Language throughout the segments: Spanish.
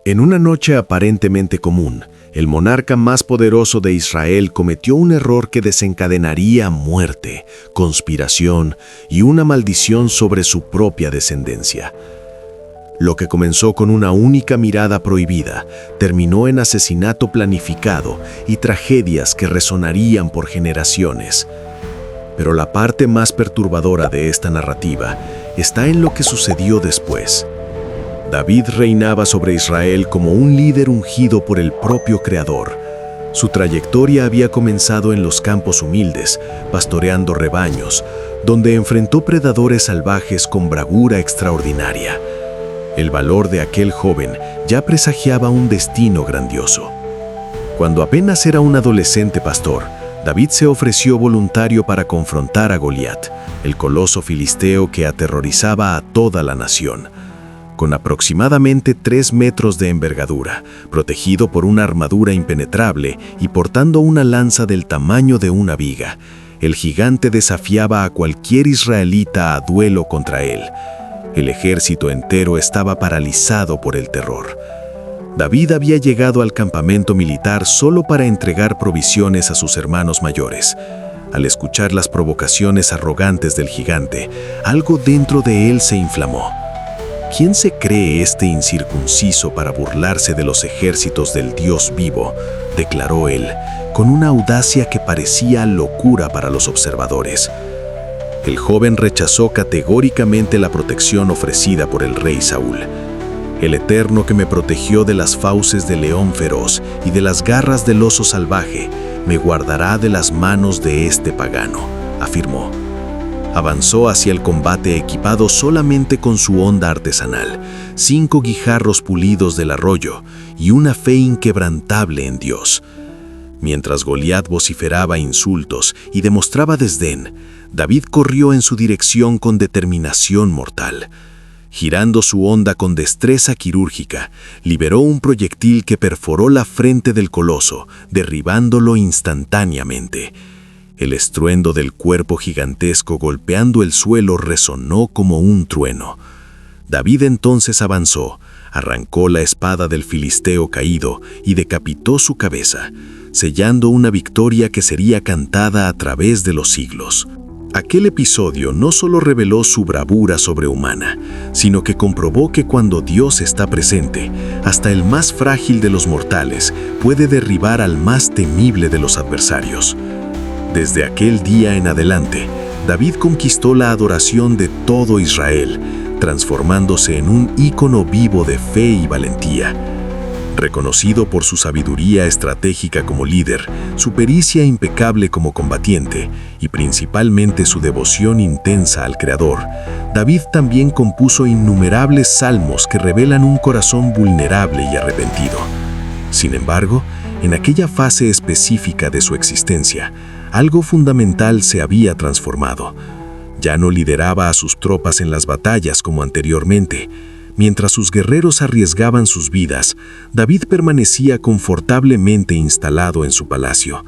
En una noche aparentemente común, el monarca más poderoso de Israel cometió un error que desencadenaría muerte, conspiración y una maldición sobre su propia descendencia. Lo que comenzó con una única mirada prohibida, terminó en asesinato planificado y tragedias que resonarían por generaciones. Pero la parte más perturbadora de esta narrativa está en lo que sucedió después. David reinaba sobre Israel como un líder ungido por el propio Creador. Su trayectoria había comenzado en los campos humildes, pastoreando rebaños, donde enfrentó predadores salvajes con bravura extraordinaria. El valor de aquel joven ya presagiaba un destino grandioso. Cuando apenas era un adolescente pastor, David se ofreció voluntario para confrontar a Goliat, el coloso filisteo que aterrorizaba a toda la nación. Con aproximadamente 3 metros de envergadura, protegido por una armadura impenetrable y portando una lanza del tamaño de una viga, el gigante desafiaba a cualquier israelita a duelo contra él. El ejército entero estaba paralizado por el terror. David había llegado al campamento militar solo para entregar provisiones a sus hermanos mayores. Al escuchar las provocaciones arrogantes del gigante, algo dentro de él se inflamó. ¿Quién se cree este incircunciso para burlarse de los ejércitos del Dios vivo?, declaró él, con una audacia que parecía locura para los observadores. El joven rechazó categóricamente la protección ofrecida por el rey Saúl. El Eterno que me protegió de las fauces del león feroz y de las garras del oso salvaje, me guardará de las manos de este pagano, afirmó. Avanzó hacia el combate equipado solamente con su honda artesanal, 5 guijarros pulidos del arroyo y una fe inquebrantable en Dios. Mientras Goliat vociferaba insultos y demostraba desdén, David corrió en su dirección con determinación mortal. Girando su honda con destreza quirúrgica, liberó un proyectil que perforó la frente del coloso, derribándolo instantáneamente. El estruendo del cuerpo gigantesco golpeando el suelo resonó como un trueno. David entonces avanzó, arrancó la espada del filisteo caído y decapitó su cabeza, sellando una victoria que sería cantada a través de los siglos. Aquel episodio no solo reveló su bravura sobrehumana, sino que comprobó que cuando Dios está presente, hasta el más frágil de los mortales puede derribar al más temible de los adversarios. Desde aquel día en adelante, David conquistó la adoración de todo Israel, transformándose en un ícono vivo de fe y valentía. Reconocido por su sabiduría estratégica como líder, su pericia impecable como combatiente y principalmente su devoción intensa al Creador, David también compuso innumerables salmos que revelan un corazón vulnerable y arrepentido. Sin embargo, en aquella fase específica de su existencia, algo fundamental se había transformado. Ya no lideraba a sus tropas en las batallas como anteriormente. Mientras sus guerreros arriesgaban sus vidas, David permanecía confortablemente instalado en su palacio.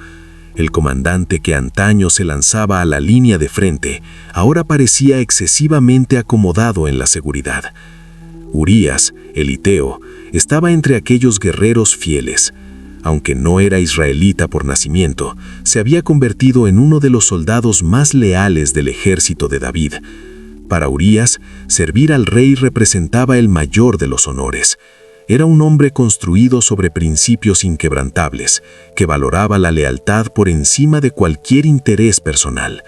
El comandante que antaño se lanzaba a la línea de frente, ahora parecía excesivamente acomodado en la seguridad. Urías, el hiteo, estaba entre aquellos guerreros fieles. Aunque no era israelita por nacimiento, se había convertido en uno de los soldados más leales del ejército de David. Para Urías, servir al rey representaba el mayor de los honores. Era un hombre construido sobre principios inquebrantables, que valoraba la lealtad por encima de cualquier interés personal.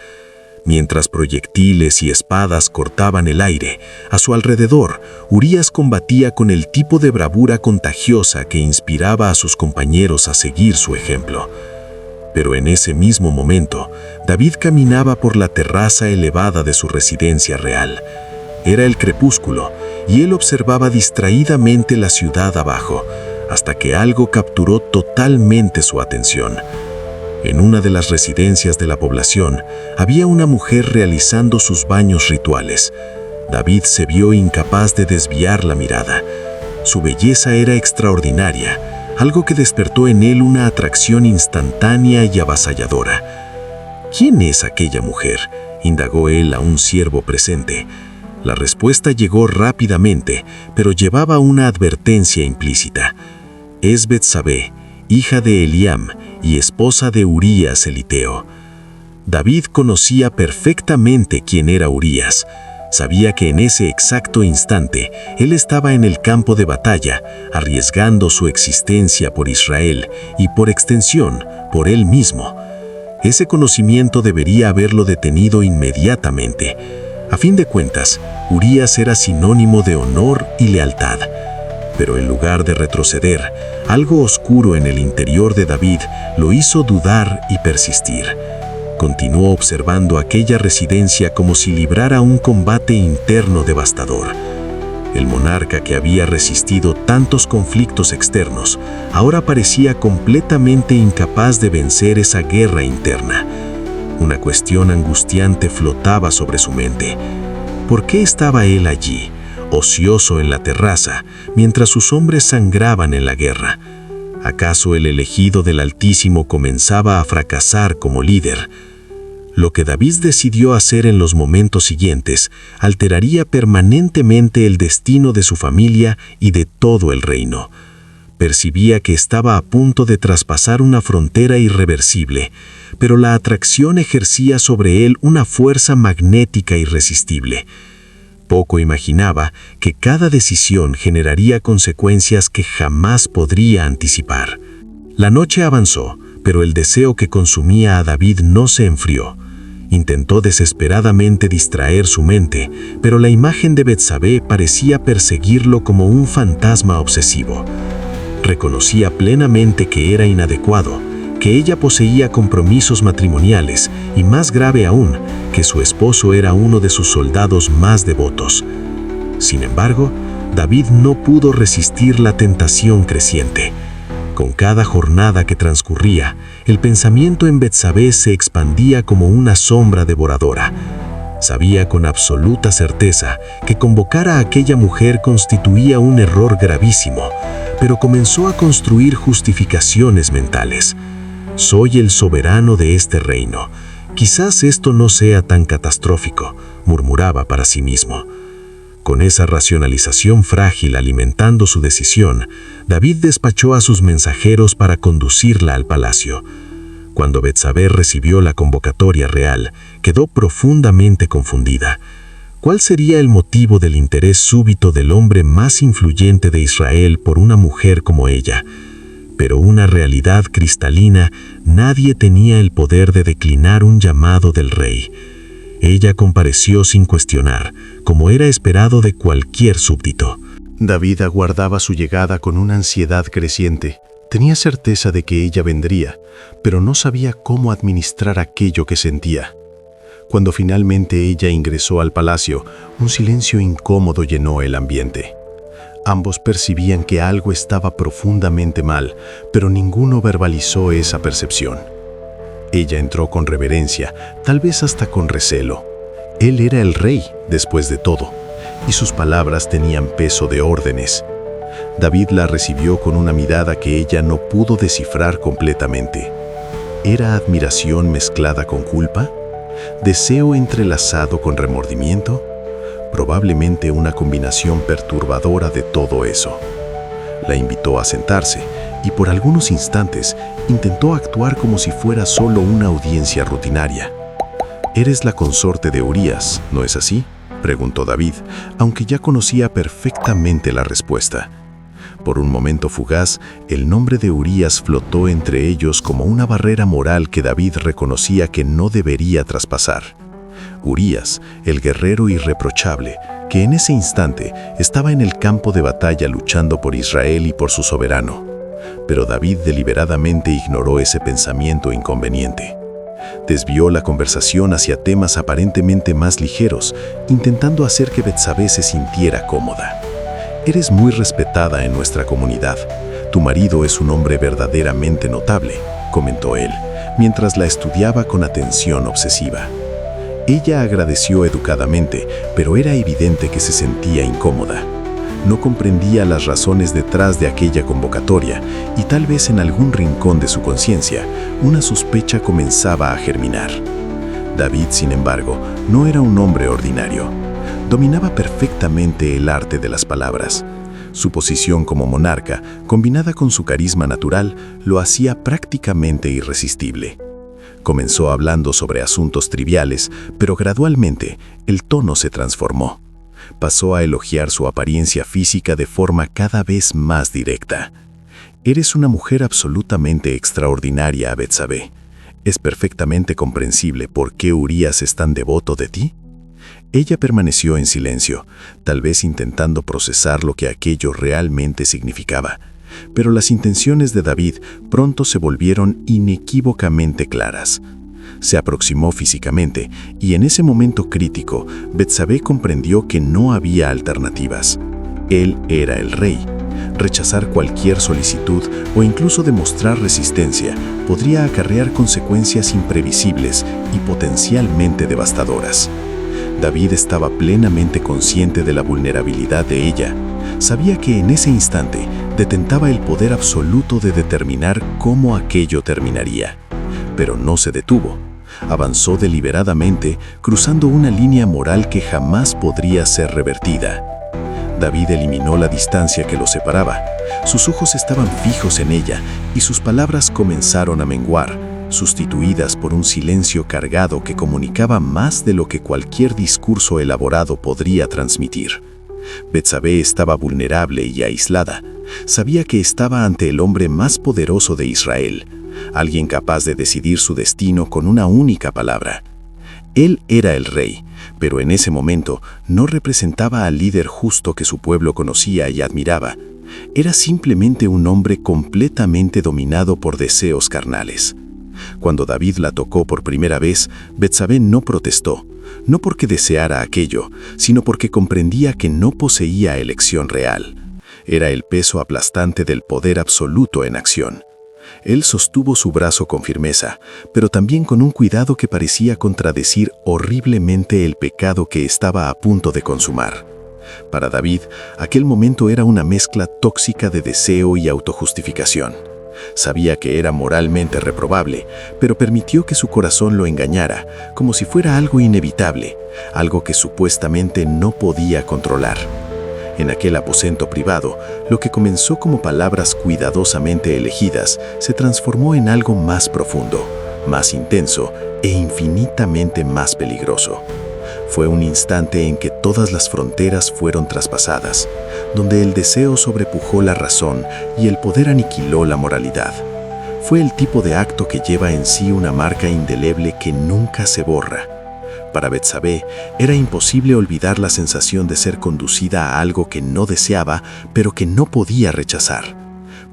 Mientras proyectiles y espadas cortaban el aire, a su alrededor, Urías combatía con el tipo de bravura contagiosa que inspiraba a sus compañeros a seguir su ejemplo. Pero en ese mismo momento, David caminaba por la terraza elevada de su residencia real. Era el crepúsculo, y él observaba distraídamente la ciudad abajo, hasta que algo capturó totalmente su atención. En una de las residencias de la población, había una mujer realizando sus baños rituales. David se vio incapaz de desviar la mirada. Su belleza era extraordinaria, algo que despertó en él una atracción instantánea y avasalladora. ¿Quién es aquella mujer?, indagó él a un siervo presente. La respuesta llegó rápidamente, pero llevaba una advertencia implícita. Es Betsabé, hija de Eliam y esposa de Urías el Hiteo. David conocía perfectamente quién era Urías. Sabía que en ese exacto instante él estaba en el campo de batalla, arriesgando su existencia por Israel y, por extensión, por él mismo. Ese conocimiento debería haberlo detenido inmediatamente. A fin de cuentas, Urías era sinónimo de honor y lealtad. Pero en lugar de retroceder, algo oscuro en el interior de David lo hizo dudar y persistir. Continuó observando aquella residencia como si librara un combate interno devastador. El monarca que había resistido tantos conflictos externos, ahora parecía completamente incapaz de vencer esa guerra interna. Una cuestión angustiante flotaba sobre su mente. ¿Por qué estaba él allí, ocioso en la terraza, mientras sus hombres sangraban en la guerra? ¿Acaso el elegido del Altísimo comenzaba a fracasar como líder? Lo que David decidió hacer en los momentos siguientes alteraría permanentemente el destino de su familia y de todo el reino. Percibía que estaba a punto de traspasar una frontera irreversible, pero la atracción ejercía sobre él una fuerza magnética irresistible. Poco imaginaba que cada decisión generaría consecuencias que jamás podría anticipar. La noche avanzó, pero el deseo que consumía a David no se enfrió. Intentó desesperadamente distraer su mente, pero la imagen de Betsabé parecía perseguirlo como un fantasma obsesivo. Reconocía plenamente que era inadecuado, que ella poseía compromisos matrimoniales y, más grave aún, que su esposo era uno de sus soldados más devotos. Sin embargo, David no pudo resistir la tentación creciente. Con cada jornada que transcurría, el pensamiento en Betsabé se expandía como una sombra devoradora. Sabía con absoluta certeza que convocar a aquella mujer constituía un error gravísimo, pero comenzó a construir justificaciones mentales. Soy el soberano de este reino. Quizás esto no sea tan catastrófico, murmuraba para sí mismo. Con esa racionalización frágil alimentando su decisión, David despachó a sus mensajeros para conducirla al palacio. Cuando Betsabé recibió la convocatoria real, quedó profundamente confundida. ¿Cuál sería el motivo del interés súbito del hombre más influyente de Israel por una mujer como ella? Pero una realidad cristalina: nadie tenía el poder de declinar un llamado del rey. Ella compareció sin cuestionar, como era esperado de cualquier súbdito. David aguardaba su llegada con una ansiedad creciente. Tenía certeza de que ella vendría, pero no sabía cómo administrar aquello que sentía. Cuando finalmente ella ingresó al palacio, un silencio incómodo llenó el ambiente. Ambos percibían que algo estaba profundamente mal, pero ninguno verbalizó esa percepción. Ella entró con reverencia, tal vez hasta con recelo. Él era el rey, después de todo, y sus palabras tenían peso de órdenes. David la recibió con una mirada que ella no pudo descifrar completamente. ¿Era admiración mezclada con culpa? ¿Deseo entrelazado con remordimiento? Probablemente una combinación perturbadora de todo eso. La invitó a sentarse y por algunos instantes intentó actuar como si fuera solo una audiencia rutinaria. «Eres la consorte de Urías, ¿no es así?», preguntó David, aunque ya conocía perfectamente la respuesta. Por un momento fugaz, el nombre de Urías flotó entre ellos como una barrera moral que David reconocía que no debería traspasar. Urías, el guerrero irreprochable, que en ese instante estaba en el campo de batalla luchando por Israel y por su soberano. Pero David deliberadamente ignoró ese pensamiento inconveniente. Desvió la conversación hacia temas aparentemente más ligeros, intentando hacer que Betsabé se sintiera cómoda. «Eres muy respetada en nuestra comunidad. Tu marido es un hombre verdaderamente notable», comentó él, mientras la estudiaba con atención obsesiva. Ella agradeció educadamente, pero era evidente que se sentía incómoda. No comprendía las razones detrás de aquella convocatoria y tal vez en algún rincón de su conciencia una sospecha comenzaba a germinar. David, sin embargo, no era un hombre ordinario. Dominaba perfectamente el arte de las palabras. Su posición como monarca, combinada con su carisma natural, lo hacía prácticamente irresistible. Comenzó hablando sobre asuntos triviales, pero gradualmente el tono se transformó. Pasó a elogiar su apariencia física de forma cada vez más directa. «Eres una mujer absolutamente extraordinaria, Betsabé. ¿Es perfectamente comprensible por qué Urías es tan devoto de ti?» Ella permaneció en silencio, tal vez intentando procesar lo que aquello realmente significaba. Pero las intenciones de David pronto se volvieron inequívocamente claras. Se aproximó físicamente y en ese momento crítico, Betsabé comprendió que no había alternativas. Él era el rey. Rechazar cualquier solicitud o incluso demostrar resistencia podría acarrear consecuencias imprevisibles y potencialmente devastadoras. David estaba plenamente consciente de la vulnerabilidad de ella. Sabía que en ese instante detentaba el poder absoluto de determinar cómo aquello terminaría. Pero no se detuvo. Avanzó deliberadamente, cruzando una línea moral que jamás podría ser revertida. David eliminó la distancia que los separaba. Sus ojos estaban fijos en ella y sus palabras comenzaron a menguar, sustituidas por un silencio cargado que comunicaba más de lo que cualquier discurso elaborado podría transmitir. Betsabé estaba vulnerable y aislada. Sabía que estaba ante el hombre más poderoso de Israel, alguien capaz de decidir su destino con una única palabra. Él era el rey, pero en ese momento no representaba al líder justo que su pueblo conocía y admiraba. Era simplemente un hombre completamente dominado por deseos carnales. Cuando David la tocó por primera vez, Betsabé no protestó, no porque deseara aquello, sino porque comprendía que no poseía elección real. Era el peso aplastante del poder absoluto en acción. Él sostuvo su brazo con firmeza, pero también con un cuidado que parecía contradecir horriblemente el pecado que estaba a punto de consumar. Para David, aquel momento era una mezcla tóxica de deseo y autojustificación. Sabía que era moralmente reprobable, pero permitió que su corazón lo engañara, como si fuera algo inevitable, algo que supuestamente no podía controlar. En aquel aposento privado, lo que comenzó como palabras cuidadosamente elegidas se transformó en algo más profundo, más intenso e infinitamente más peligroso. Fue un instante en que todas las fronteras fueron traspasadas, donde el deseo sobrepujó la razón y el poder aniquiló la moralidad. Fue el tipo de acto que lleva en sí una marca indeleble que nunca se borra. Para Betsabé era imposible olvidar la sensación de ser conducida a algo que no deseaba, pero que no podía rechazar.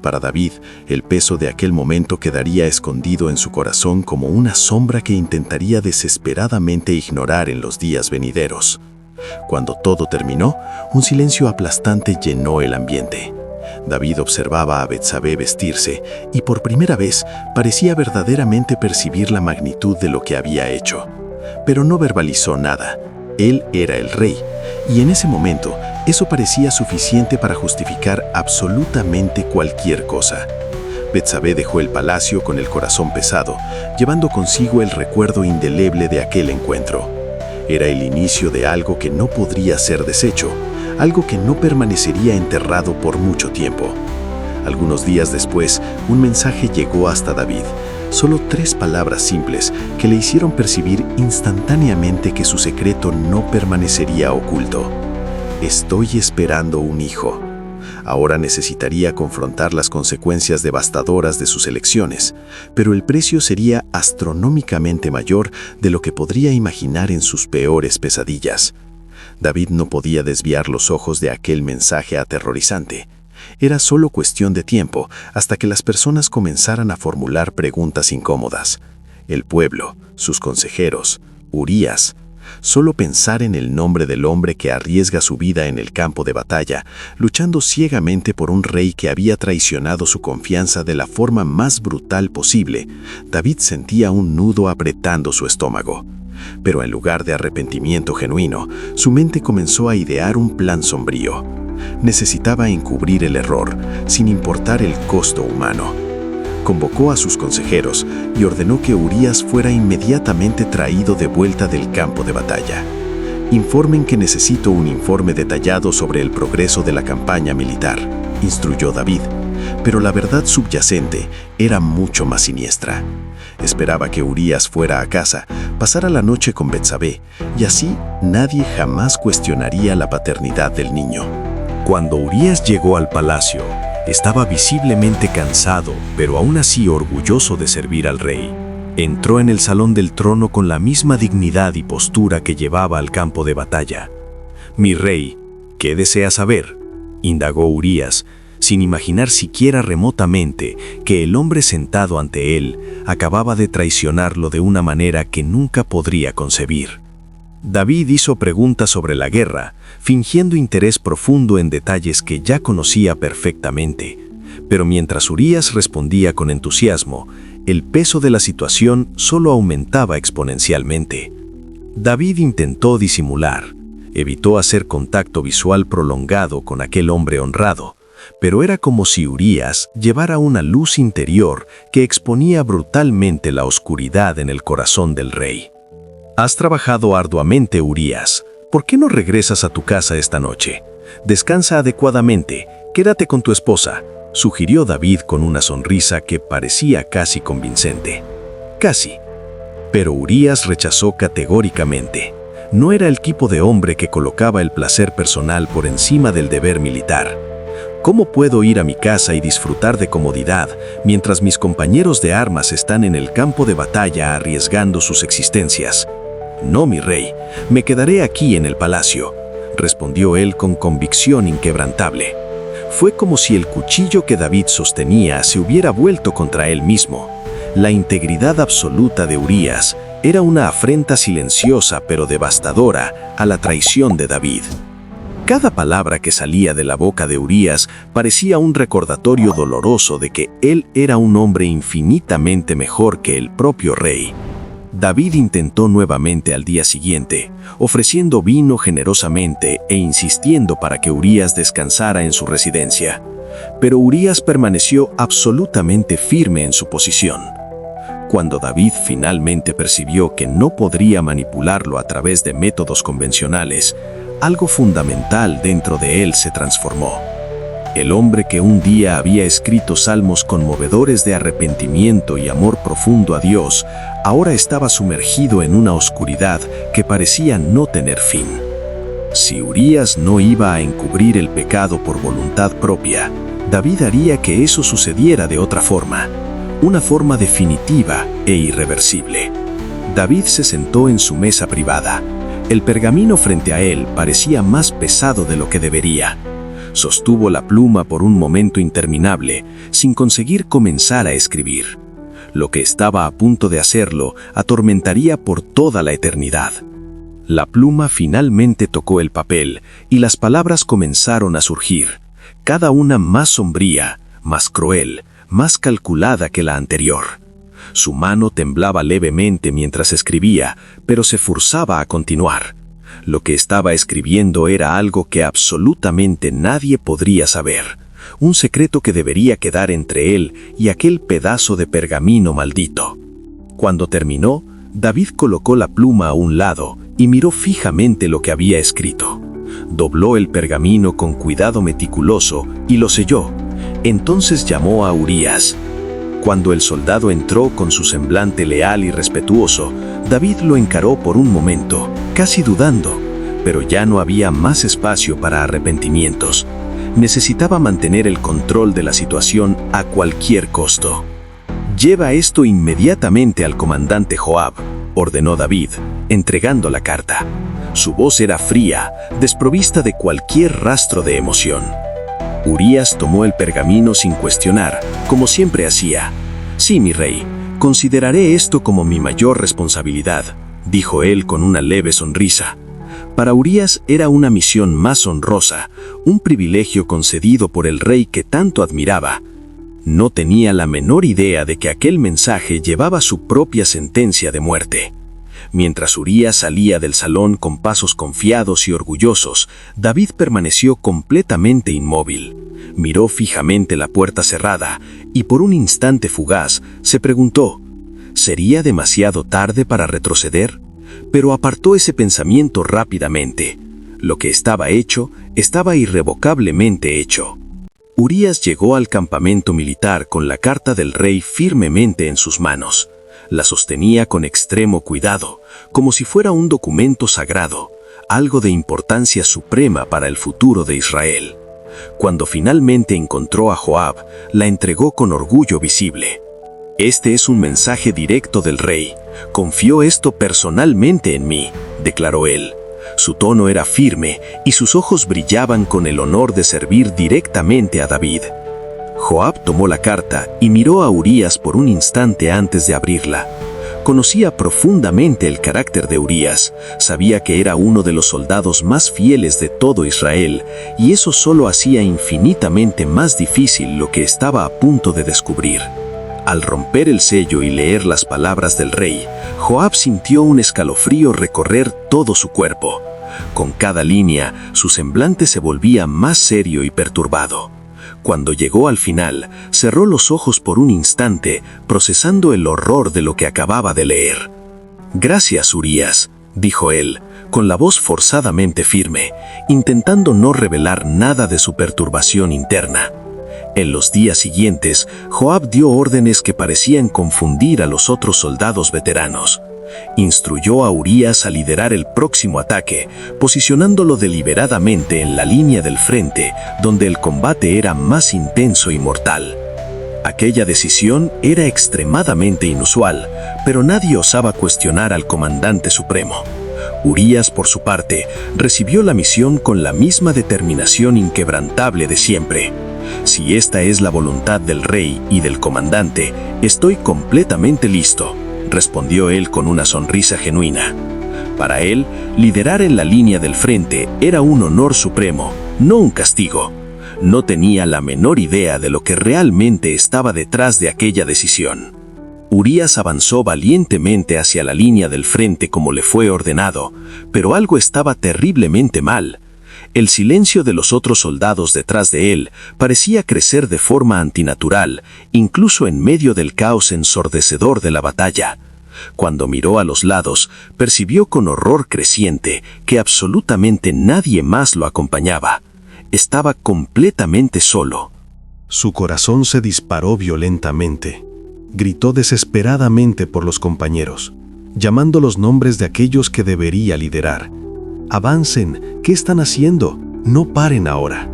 Para David, el peso de aquel momento quedaría escondido en su corazón como una sombra que intentaría desesperadamente ignorar en los días venideros. Cuando todo terminó, un silencio aplastante llenó el ambiente. David observaba a Betsabé vestirse y por primera vez parecía verdaderamente percibir la magnitud de lo que había hecho. Pero no verbalizó nada. Él era el rey, y en ese momento eso parecía suficiente para justificar absolutamente cualquier cosa. Betsabé dejó el palacio con el corazón pesado, llevando consigo el recuerdo indeleble de aquel encuentro. Era el inicio de algo que no podría ser deshecho, algo que no permanecería enterrado por mucho tiempo. Algunos días después, un mensaje llegó hasta David. Solo 3 palabras simples que le hicieron percibir instantáneamente que su secreto no permanecería oculto. Estoy esperando un hijo. Ahora necesitaría confrontar las consecuencias devastadoras de sus elecciones, pero el precio sería astronómicamente mayor de lo que podría imaginar en sus peores pesadillas. David no podía desviar los ojos de aquel mensaje aterrorizante. Era solo cuestión de tiempo hasta que las personas comenzaran a formular preguntas incómodas. El pueblo, sus consejeros, Urías. Solo pensar en el nombre del hombre que arriesga su vida en el campo de batalla, luchando ciegamente por un rey que había traicionado su confianza de la forma más brutal posible, David sentía un nudo apretando su estómago. Pero en lugar de arrepentimiento genuino, su mente comenzó a idear un plan sombrío. Necesitaba encubrir el error, sin importar el costo humano. Convocó a sus consejeros y ordenó que Urías fuera inmediatamente traído de vuelta del campo de batalla. Informen que necesito un informe detallado sobre el progreso de la campaña militar, instruyó David, pero la verdad subyacente era mucho más siniestra. Esperaba que Urías fuera a casa, pasara la noche con Betsabé, y así nadie jamás cuestionaría la paternidad del niño. Cuando Urías llegó al palacio, estaba visiblemente cansado, pero aún así orgulloso de servir al rey. Entró en el salón del trono con la misma dignidad y postura que llevaba al campo de batalla. «Mi rey, ¿qué desea saber?», indagó Urías, sin imaginar siquiera remotamente que el hombre sentado ante él acababa de traicionarlo de una manera que nunca podría concebir. David hizo preguntas sobre la guerra, fingiendo interés profundo en detalles que ya conocía perfectamente. Pero mientras Urías respondía con entusiasmo, el peso de la situación solo aumentaba exponencialmente. David intentó disimular, evitó hacer contacto visual prolongado con aquel hombre honrado, pero era como si Urías llevara una luz interior que exponía brutalmente la oscuridad en el corazón del rey. «Has trabajado arduamente, Urías. ¿Por qué no regresas a tu casa esta noche? Descansa adecuadamente, quédate con tu esposa», sugirió David con una sonrisa que parecía casi convincente. Casi. Pero Urías rechazó categóricamente. No era el tipo de hombre que colocaba el placer personal por encima del deber militar. ¿Cómo puedo ir a mi casa y disfrutar de comodidad mientras mis compañeros de armas están en el campo de batalla arriesgando sus existencias? «No, mi rey, me quedaré aquí en el palacio», respondió él con convicción inquebrantable. Fue como si el cuchillo que David sostenía se hubiera vuelto contra él mismo. La integridad absoluta de Urías era una afrenta silenciosa pero devastadora a la traición de David. Cada palabra que salía de la boca de Urías parecía un recordatorio doloroso de que él era un hombre infinitamente mejor que el propio rey. David intentó nuevamente al día siguiente, ofreciendo vino generosamente e insistiendo para que Urías descansara en su residencia. Pero Urías permaneció absolutamente firme en su posición. Cuando David finalmente percibió que no podría manipularlo a través de métodos convencionales, algo fundamental dentro de él se transformó. El hombre que un día había escrito salmos conmovedores de arrepentimiento y amor profundo a Dios, ahora estaba sumergido en una oscuridad que parecía no tener fin. Si Urías no iba a encubrir el pecado por voluntad propia, David haría que eso sucediera de otra forma, una forma definitiva e irreversible. David se sentó en su mesa privada. El pergamino frente a él parecía más pesado de lo que debería. Sostuvo la pluma por un momento interminable, sin conseguir comenzar a escribir. Lo que estaba a punto de hacerlo atormentaría por toda la eternidad. La pluma finalmente tocó el papel y las palabras comenzaron a surgir, cada una más sombría, más cruel, más calculada que la anterior. Su mano temblaba levemente mientras escribía, pero se forzaba a continuar. Lo que estaba escribiendo era algo que absolutamente nadie podría saber, un secreto que debería quedar entre él y aquel pedazo de pergamino maldito. Cuando terminó, David colocó la pluma a un lado y miró fijamente lo que había escrito. Dobló el pergamino con cuidado meticuloso y lo selló. Entonces llamó a Urías. Cuando el soldado entró con su semblante leal y respetuoso, David lo encaró por un momento, casi dudando, pero ya no había más espacio para arrepentimientos. Necesitaba mantener el control de la situación a cualquier costo. «Lleva esto inmediatamente al comandante Joab», ordenó David, entregando la carta. Su voz era fría, desprovista de cualquier rastro de emoción. Urías tomó el pergamino sin cuestionar, como siempre hacía. «Sí, mi rey, consideraré esto como mi mayor responsabilidad», dijo él con una leve sonrisa. Para Urías era una misión más honrosa, un privilegio concedido por el rey que tanto admiraba. No tenía la menor idea de que aquel mensaje llevaba su propia sentencia de muerte. Mientras Urías salía del salón con pasos confiados y orgullosos, David permaneció completamente inmóvil. Miró fijamente la puerta cerrada y por un instante fugaz se preguntó, ¿sería demasiado tarde para retroceder? pero apartó ese pensamiento rápidamente. Lo que estaba hecho, estaba irrevocablemente hecho. Urías llegó al campamento militar con la carta del rey firmemente en sus manos. La sostenía con extremo cuidado, como si fuera un documento sagrado, algo de importancia suprema para el futuro de Israel. Cuando finalmente encontró a Joab, la entregó con orgullo visible. «Este es un mensaje directo del rey. Confió esto personalmente en mí», declaró él. Su tono era firme y sus ojos brillaban con el honor de servir directamente a David. Joab tomó la carta y miró a Urías por un instante antes de abrirla. Conocía profundamente el carácter de Urías, sabía que era uno de los soldados más fieles de todo Israel, y eso solo hacía infinitamente más difícil lo que estaba a punto de descubrir. Al romper el sello y leer las palabras del rey, Joab sintió un escalofrío recorrer todo su cuerpo. Con cada línea, su semblante se volvía más serio y perturbado. Cuando llegó al final, cerró los ojos por un instante, procesando el horror de lo que acababa de leer. «Gracias, Urías», dijo él, con la voz forzadamente firme, intentando no revelar nada de su perturbación interna. En los días siguientes, Joab dio órdenes que parecían confundir a los otros soldados veteranos. Instruyó a Urías a liderar el próximo ataque, posicionándolo deliberadamente en la línea del frente, donde el combate era más intenso y mortal. Aquella decisión era extremadamente inusual, pero nadie osaba cuestionar al comandante supremo. Urías, por su parte, recibió la misión con la misma determinación inquebrantable de siempre. «Si esta es la voluntad del rey y del comandante, estoy completamente listo», respondió él con una sonrisa genuina. Para él, liderar en la línea del frente era un honor supremo, no un castigo. No tenía la menor idea de lo que realmente estaba detrás de aquella decisión. Urías avanzó valientemente hacia la línea del frente como le fue ordenado, pero algo estaba terriblemente mal. El silencio de los otros soldados detrás de él parecía crecer de forma antinatural, incluso en medio del caos ensordecedor de la batalla. Cuando miró a los lados, percibió con horror creciente que absolutamente nadie más lo acompañaba. Estaba completamente solo. Su corazón se disparó violentamente. Gritó desesperadamente por los compañeros, llamando los nombres de aquellos que debería liderar. «Avancen, ¿qué están haciendo? No paren ahora».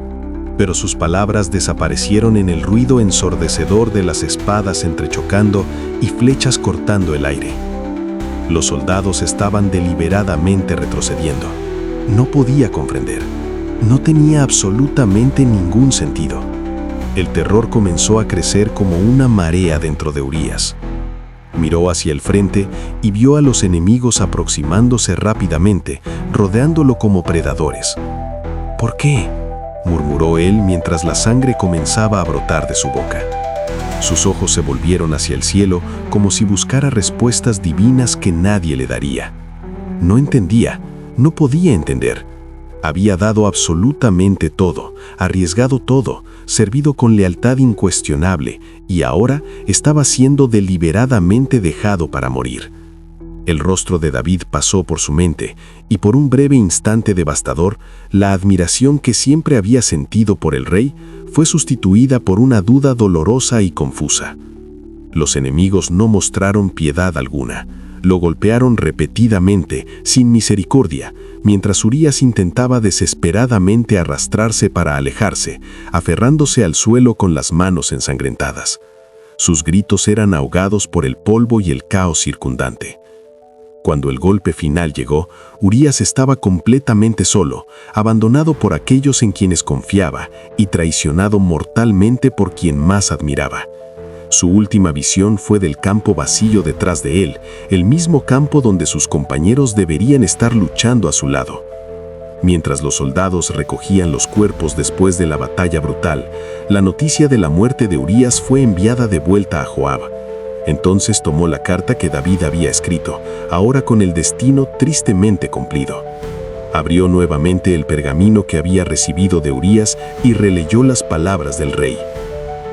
Pero sus palabras desaparecieron en el ruido ensordecedor de las espadas entrechocando y flechas cortando el aire. Los soldados estaban deliberadamente retrocediendo. No podía comprender. No tenía absolutamente ningún sentido. El terror comenzó a crecer como una marea dentro de Urías. Miró hacia el frente y vio a los enemigos aproximándose rápidamente, rodeándolo como predadores. «¿Por qué?», murmuró él mientras la sangre comenzaba a brotar de su boca. Sus ojos se volvieron hacia el cielo como si buscara respuestas divinas que nadie le daría. No entendía, no podía entender. Había dado absolutamente todo, arriesgado todo, servido con lealtad incuestionable, y ahora estaba siendo deliberadamente dejado para morir. El rostro de David pasó por su mente, y por un breve instante devastador, la admiración que siempre había sentido por el rey fue sustituida por una duda dolorosa y confusa. Los enemigos no mostraron piedad alguna. Lo golpearon repetidamente, sin misericordia, mientras Urías intentaba desesperadamente arrastrarse para alejarse, aferrándose al suelo con las manos ensangrentadas. Sus gritos eran ahogados por el polvo y el caos circundante. Cuando el golpe final llegó, Urías estaba completamente solo, abandonado por aquellos en quienes confiaba y traicionado mortalmente por quien más admiraba. Su última visión fue del campo vacío detrás de él, el mismo campo donde sus compañeros deberían estar luchando a su lado. Mientras los soldados recogían los cuerpos después de la batalla brutal, la noticia de la muerte de Urías fue enviada de vuelta a Joab. Entonces tomó la carta que David había escrito, ahora con el destino tristemente cumplido. Abrió nuevamente el pergamino que había recibido de Urías y releyó las palabras del rey.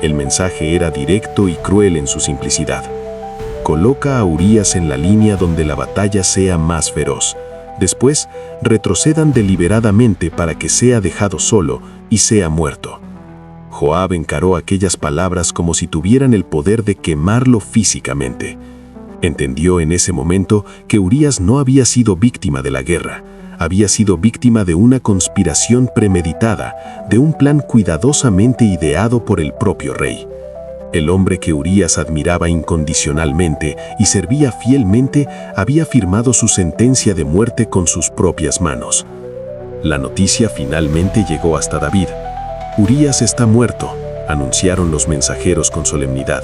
El mensaje era directo y cruel en su simplicidad. Coloca a Urías en la línea donde la batalla sea más feroz. Después, retrocedan deliberadamente para que sea dejado solo y sea muerto. Joab encaró aquellas palabras como si tuvieran el poder de quemarlo físicamente. Entendió en ese momento que Urías no había sido víctima de la guerra, había sido víctima de una conspiración premeditada, de un plan cuidadosamente ideado por el propio rey. El hombre que Urías admiraba incondicionalmente y servía fielmente había firmado su sentencia de muerte con sus propias manos. La noticia finalmente llegó hasta David. Urías está muerto, anunciaron los mensajeros con solemnidad.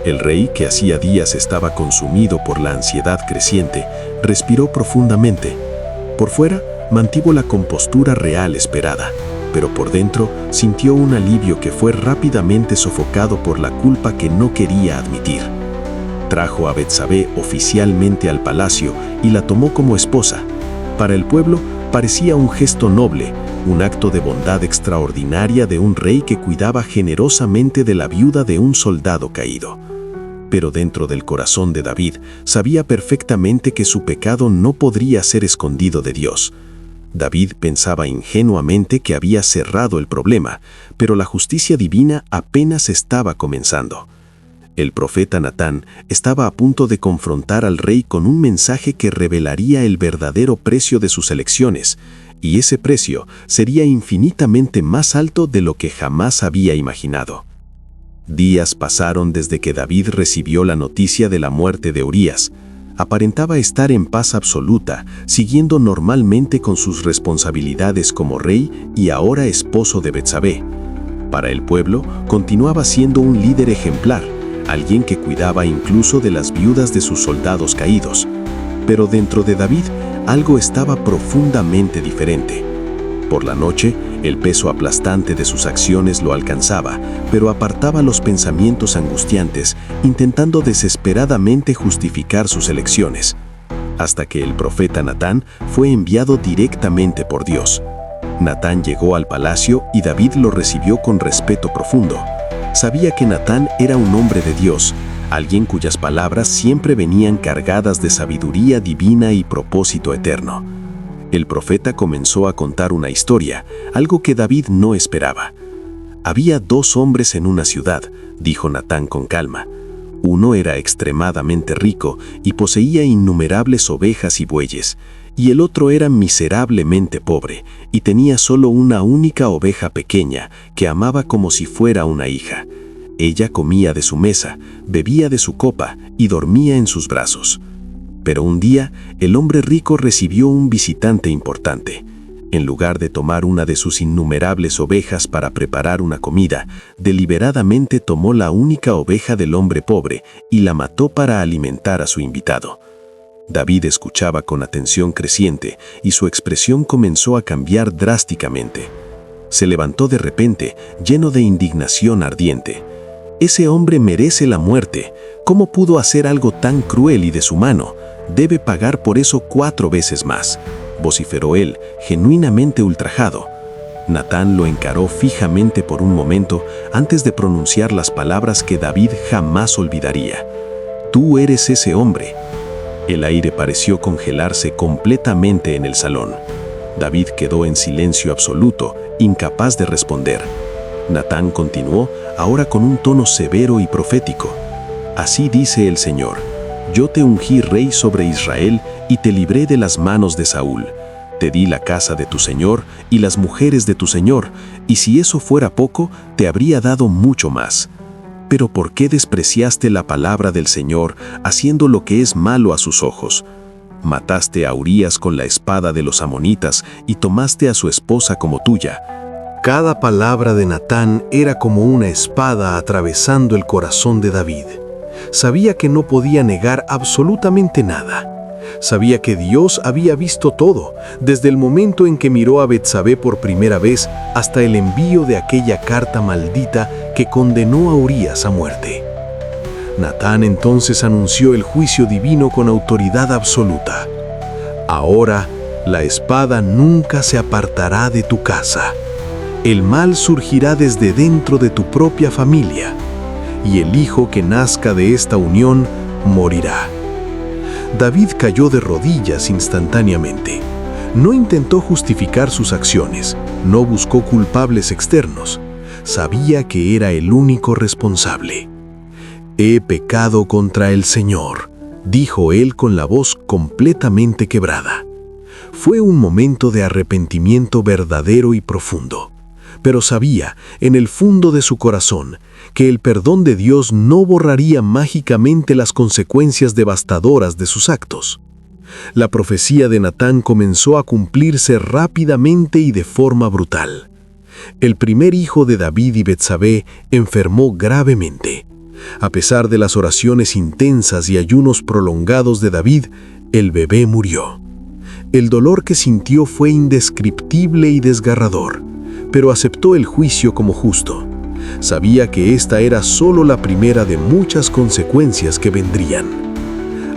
El rey, que hacía días estaba consumido por la ansiedad creciente, respiró profundamente. Por fuera, mantuvo la compostura real esperada, pero por dentro sintió un alivio que fue rápidamente sofocado por la culpa que no quería admitir. Trajo a Betsabé oficialmente al palacio y la tomó como esposa. Para el pueblo parecía un gesto noble, un acto de bondad extraordinaria de un rey que cuidaba generosamente de la viuda de un soldado caído. Pero dentro del corazón de David sabía perfectamente que su pecado no podría ser escondido de Dios. David pensaba ingenuamente que había cerrado el problema, pero la justicia divina apenas estaba comenzando. El profeta Natán estaba a punto de confrontar al rey con un mensaje que revelaría el verdadero precio de sus elecciones, y ese precio sería infinitamente más alto de lo que jamás había imaginado. Días pasaron desde que David recibió la noticia de la muerte de Urías. Aparentaba estar en paz absoluta, siguiendo normalmente con sus responsabilidades como rey y ahora esposo de Betsabé. Para el pueblo, continuaba siendo un líder ejemplar, alguien que cuidaba incluso de las viudas de sus soldados caídos. Pero dentro de David, algo estaba profundamente diferente. Por la noche, el peso aplastante de sus acciones lo alcanzaba, pero apartaba los pensamientos angustiantes, intentando desesperadamente justificar sus elecciones, hasta que el profeta Natán fue enviado directamente por Dios. Natán llegó al palacio y David lo recibió con respeto profundo. Sabía que Natán era un hombre de Dios, alguien cuyas palabras siempre venían cargadas de sabiduría divina y propósito eterno. El profeta comenzó a contar una historia, algo que David no esperaba. Había 2 hombres en una ciudad, dijo Natán con calma. Uno era extremadamente rico y poseía innumerables ovejas y bueyes, y el otro era miserablemente pobre y tenía solo una única oveja pequeña que amaba como si fuera una hija. Ella comía de su mesa, bebía de su copa y dormía en sus brazos. Pero un día, el hombre rico recibió un visitante importante. En lugar de tomar una de sus innumerables ovejas para preparar una comida, deliberadamente tomó la única oveja del hombre pobre y la mató para alimentar a su invitado. David escuchaba con atención creciente y su expresión comenzó a cambiar drásticamente. Se levantó de repente, lleno de indignación ardiente. «Ese hombre merece la muerte. ¿Cómo pudo hacer algo tan cruel y deshumano? Debe pagar por eso 4 veces más», vociferó él, genuinamente ultrajado. Natán lo encaró fijamente por un momento antes de pronunciar las palabras que David jamás olvidaría. «Tú eres ese hombre». El aire pareció congelarse completamente en el salón. David quedó en silencio absoluto, incapaz de responder. Natán continuó, ahora con un tono severo y profético. «Así dice el Señor: yo te ungí rey sobre Israel y te libré de las manos de Saúl. Te di la casa de tu señor y las mujeres de tu señor, y si eso fuera poco, te habría dado mucho más. Pero ¿por qué despreciaste la palabra del Señor, haciendo lo que es malo a sus ojos? Mataste a Urías con la espada de los amonitas y tomaste a su esposa como tuya». Cada palabra de Natán era como una espada atravesando el corazón de David. Sabía que no podía negar absolutamente nada. Sabía que Dios había visto todo, desde el momento en que miró a Betsabé por primera vez hasta el envío de aquella carta maldita que condenó a Urías a muerte. Natán entonces anunció el juicio divino con autoridad absoluta. «Ahora la espada nunca se apartará de tu casa. El mal surgirá desde dentro de tu propia familia, y el hijo que nazca de esta unión morirá. David cayó de rodillas instantáneamente. No intentó justificar sus acciones, no buscó culpables externos. Sabía que era el único responsable. «He pecado contra el Señor», dijo él con la voz completamente quebrada. Fue un momento de arrepentimiento verdadero y profundo, pero sabía, en el fondo de su corazón, que el perdón de Dios no borraría mágicamente las consecuencias devastadoras de sus actos. La profecía de Natán comenzó a cumplirse rápidamente y de forma brutal. El primer hijo de David y Betsabé enfermó gravemente. A pesar de las oraciones intensas y ayunos prolongados de David, el bebé murió. El dolor que sintió fue indescriptible y desgarrador, pero aceptó el juicio como justo. Sabía que esta era solo la primera de muchas consecuencias que vendrían.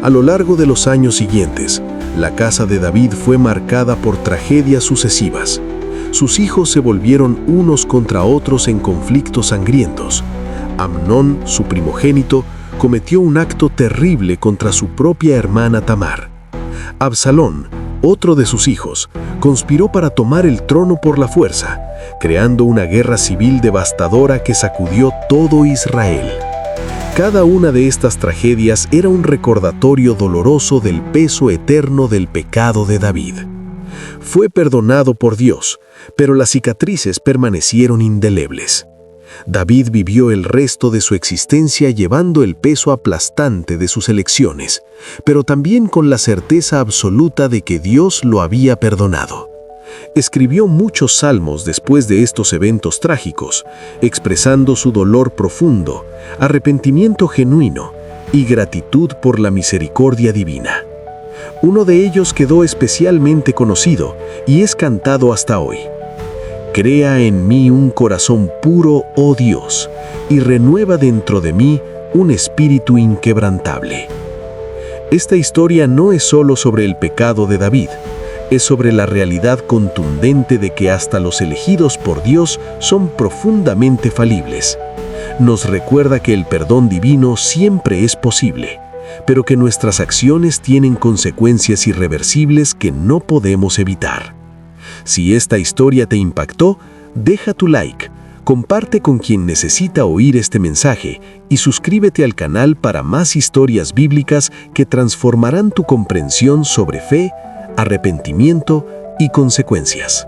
A lo largo de los años siguientes, la casa de David fue marcada por tragedias sucesivas. Sus hijos se volvieron unos contra otros en conflictos sangrientos. Amnón, su primogénito, cometió un acto terrible contra su propia hermana Tamar. Absalón, otro de sus hijos, conspiró para tomar el trono por la fuerza, creando una guerra civil devastadora que sacudió todo Israel. Cada una de estas tragedias era un recordatorio doloroso del peso eterno del pecado de David. Fue perdonado por Dios, pero las cicatrices permanecieron indelebles. David vivió el resto de su existencia llevando el peso aplastante de sus elecciones, pero también con la certeza absoluta de que Dios lo había perdonado. Escribió muchos salmos después de estos eventos trágicos, expresando su dolor profundo, arrepentimiento genuino y gratitud por la misericordia divina. Uno de ellos quedó especialmente conocido y es cantado hasta hoy. Crea en mí un corazón puro, oh Dios, y renueva dentro de mí un espíritu inquebrantable. Esta historia no es solo sobre el pecado de David, es sobre la realidad contundente de que hasta los elegidos por Dios son profundamente falibles. Nos recuerda que el perdón divino siempre es posible, pero que nuestras acciones tienen consecuencias irreversibles que no podemos evitar. Si esta historia te impactó, deja tu like, comparte con quien necesita oír este mensaje y suscríbete al canal para más historias bíblicas que transformarán tu comprensión sobre fe, arrepentimiento y consecuencias.